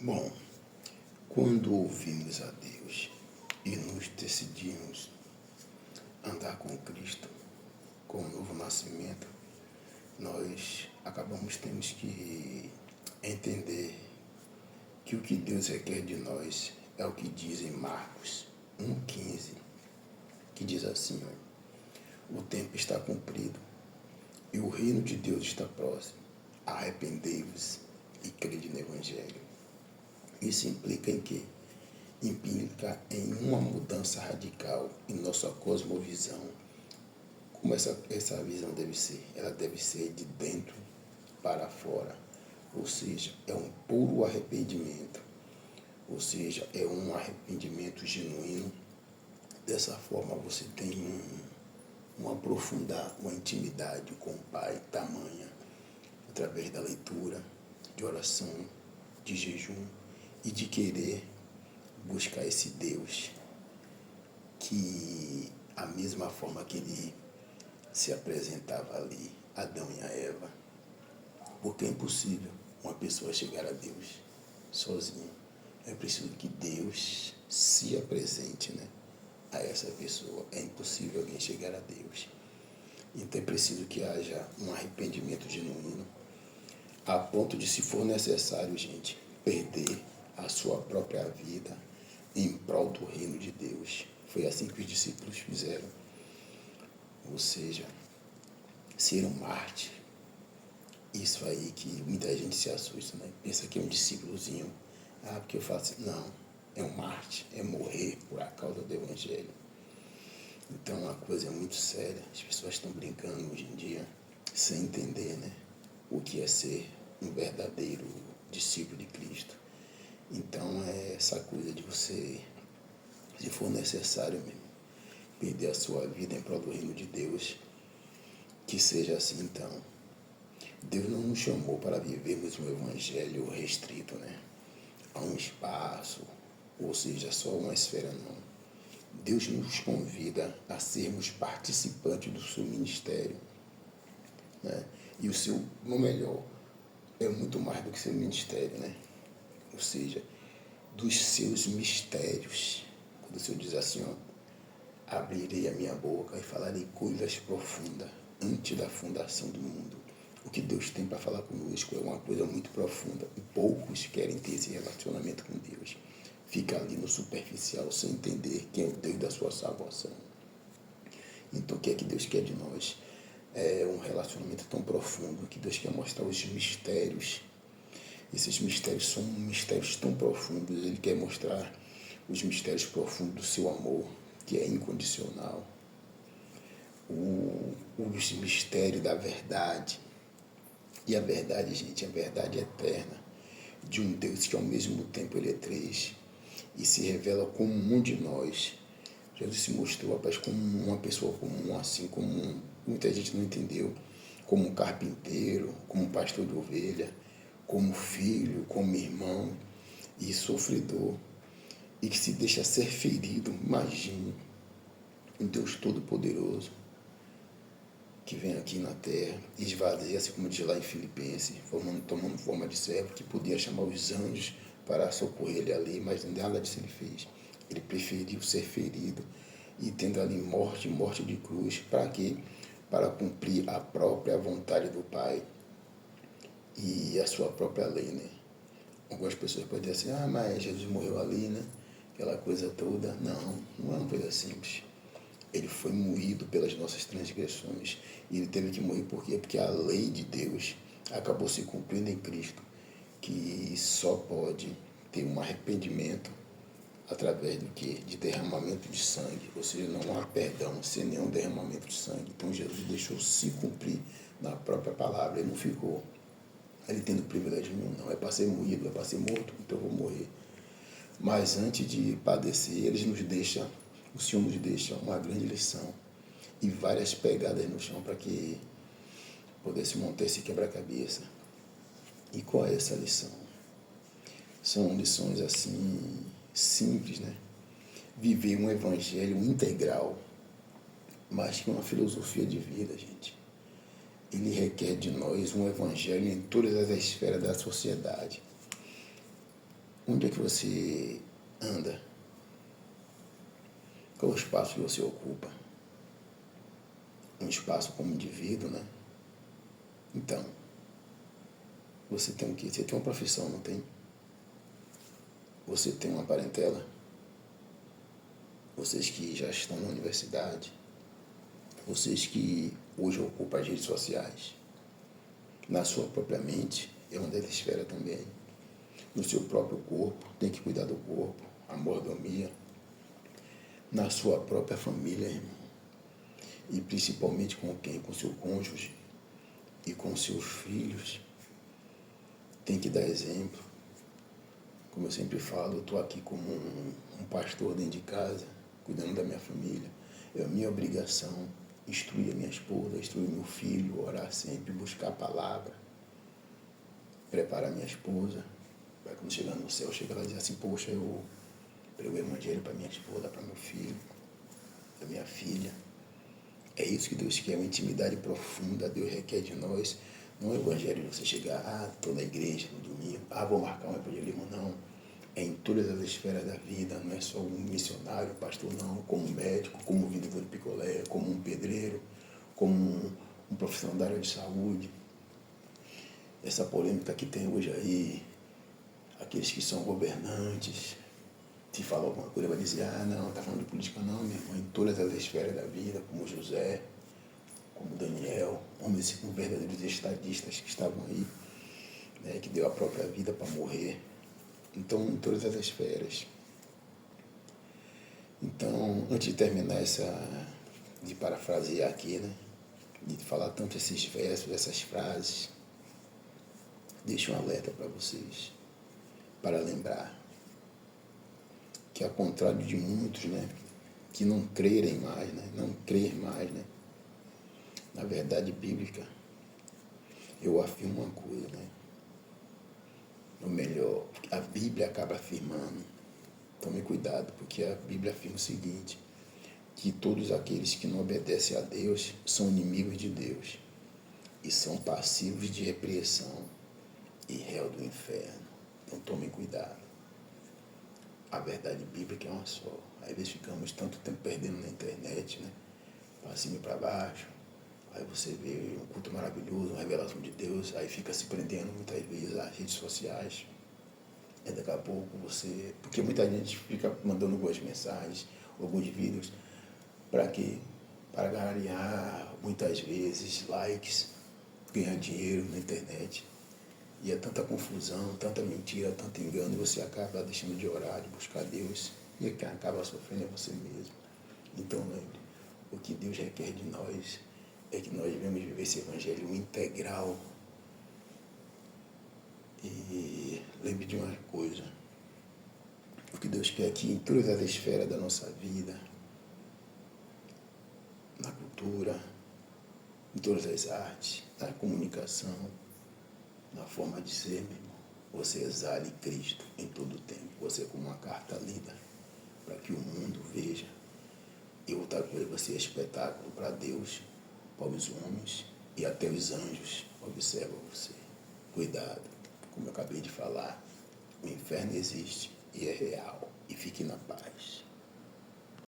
Bom, quando ouvimos a Deus e nos decidimos andar com Cristo, com o novo nascimento, nós acabamos tendo que entender que o que Deus requer de nós é o que diz em Marcos 1,15, que diz assim: o tempo está cumprido e o reino de Deus está próximo. Arrependei-vos e crede no Evangelho. Isso implica em quê? Implica em uma mudança radical em nossa cosmovisão. Como essa visão deve ser? Ela deve ser de dentro para fora. Ou seja, é um puro arrependimento. Ou seja, é um arrependimento genuíno. Dessa forma você tem uma intimidade com o Pai tamanha, através da leitura, de oração, de jejum e de querer buscar esse Deus que, a mesma forma que ele se apresentava ali, Adão e a Eva, porque é impossível uma pessoa chegar a Deus sozinha. É preciso que Deus se apresente, a essa pessoa. É impossível alguém chegar a Deus. Então é preciso que haja um arrependimento genuíno, a ponto de, se for necessário, gente, perder a sua própria vida em prol do reino de Deus. Foi assim que os discípulos fizeram. Ou seja, ser um mártir. Isso aí que muita gente se assusta, pensa que é um discípulozinho. Porque eu faço. Não, é um mártir, é morrer por a causa do Evangelho. Então a coisa é muito séria. As pessoas estão brincando hoje em dia sem entender, o que é ser um verdadeiro discípulo de Cristo. Então é essa coisa de você, se for necessário mesmo, perder a sua vida em prol do reino de Deus, que seja assim. Então, Deus não nos chamou para vivermos um evangelho restrito, a um espaço, ou seja, só uma esfera, não. Deus nos convida a sermos participantes do seu ministério, E o seu, no melhor, é muito mais do que seu ministério, Ou seja, dos seus mistérios. Quando o Senhor diz assim, abrirei a minha boca e falarei coisas profundas antes da fundação do mundo. O que Deus tem para falar conosco é uma coisa muito profunda e poucos querem ter esse relacionamento com Deus. Fica ali no superficial, sem entender quem é o Deus da sua salvação. Então, o que é que Deus quer de nós? É um relacionamento tão profundo que Deus quer mostrar os mistérios. Esses mistérios são mistérios tão profundos. Ele quer mostrar os mistérios profundos do seu amor, que é incondicional. Os mistérios da verdade. E a verdade, gente, a verdade eterna de um Deus que ao mesmo tempo ele é três e se revela como um de nós. Jesus se mostrou, rapaz, como uma pessoa comum, assim como muita gente não entendeu, como um carpinteiro, como um pastor de ovelha, como filho, como irmão e sofredor, e que se deixa ser ferido. Imagine um Deus Todo-Poderoso que vem aqui na terra, esvazia-se, como diz lá em Filipenses, tomando forma de servo, que podia chamar os anjos para socorrer ele ali, mas nada disso ele fez. Ele preferiu ser ferido e tendo ali morte de cruz. Para quê? Para cumprir a própria vontade do Pai e a sua própria lei, Algumas pessoas podem dizer assim, mas Jesus morreu ali, Aquela coisa toda. Não é uma coisa simples. Ele foi moído pelas nossas transgressões. E ele teve que morrer por quê? Porque a lei de Deus acabou se cumprindo em Cristo, que só pode ter um arrependimento através do quê? De derramamento de sangue. Ou seja, não há perdão sem nenhum derramamento de sangue. Então Jesus deixou se cumprir na própria palavra. Ele não ficou ele tendo privilégio nenhum, não. É para ser moído, é para ser morto, então eu vou morrer. Mas antes de padecer, o Senhor nos deixa uma grande lição e várias pegadas no chão para que pudesse montar esse quebra-cabeça. E qual é essa lição? São lições assim, simples, Viver um evangelho integral, mais que uma filosofia de vida, gente. Ele requer de nós um evangelho em todas as esferas da sociedade. Onde é que você anda? Qual é o espaço que você ocupa? Um espaço como indivíduo, né? Então, você tem o quê? Você tem uma profissão, não tem? Você tem uma parentela? Vocês que já estão na universidade, vocês que hoje ocupam as redes sociais, na sua própria mente, é uma dessa esfera também. No seu próprio corpo, tem que cuidar do corpo, a mordomia. Na sua própria família, irmão. E principalmente com quem? Com seu cônjuge e com seus filhos. Tem que dar exemplo. Como eu sempre falo, eu estou aqui como um pastor dentro de casa, cuidando da minha família. É a minha obrigação instruir a minha esposa, instruir meu filho, orar sempre, buscar a palavra, preparar minha esposa, para quando chegar no céu, chegar lá e dizer assim, poxa, eu preguei o evangelho para minha esposa, para meu filho, para minha filha. É isso que Deus quer, uma intimidade profunda, Deus requer de nós. Não é o evangelho de você chegar, estou na igreja no domingo, vou marcar um evangelismo, não. É em todas as esferas da vida, não é só um missionário, pastor, não, como um médico, como um vendedor de picolé, como um pedreiro, como um profissional da área de saúde. Essa polêmica que tem hoje aí, aqueles que são governantes, te falam alguma coisa, vai dizer, não, está falando de política não, meu irmão, em todas as esferas da vida, como José, como Daniel, homens como verdadeiros estadistas que estavam aí, né, que deu a própria vida para morrer. Então, em todas as esferas. Então, antes de terminar de parafrasear aqui, né, de falar tanto esses versos, essas frases, deixo um alerta para vocês, para lembrar que, ao contrário de muitos, né, que não crerem mais, né, não crer mais, né, na verdade bíblica, eu afirmo uma coisa, né, ou melhor, a Bíblia acaba afirmando, tome cuidado, porque a Bíblia afirma o seguinte, que todos aqueles que não obedecem a Deus são inimigos de Deus e são passivos de repreensão e réu do inferno. Então tomem cuidado. A verdade bíblica é uma só. Às vezes ficamos tanto tempo perdendo na internet, né? Para cima e para baixo. Aí você vê um culto maravilhoso, uma revelação de Deus, aí fica se prendendo muitas vezes às redes sociais. E daqui a pouco você... Porque muita gente fica mandando algumas mensagens, alguns vídeos, para quê? Para ganhar, muitas vezes, likes, ganhar dinheiro na internet. E é tanta confusão, tanta mentira, tanto engano, e você acaba deixando de orar, de buscar Deus, e quem acaba sofrendo é você mesmo. Então, lembre, o que Deus requer de nós é que nós devemos viver esse evangelho integral. E lembre de uma coisa, o que Deus quer aqui em todas as esferas da nossa vida, na cultura, em todas as artes, na comunicação, na forma de ser, meu irmão. Você exale Cristo em todo o tempo. Você é como uma carta lida para que o mundo veja. E outra coisa, você é espetáculo para Deus, para os homens e até os anjos. Observa você. Cuidado, como eu acabei de falar, o inferno existe e é real. E fique na paz.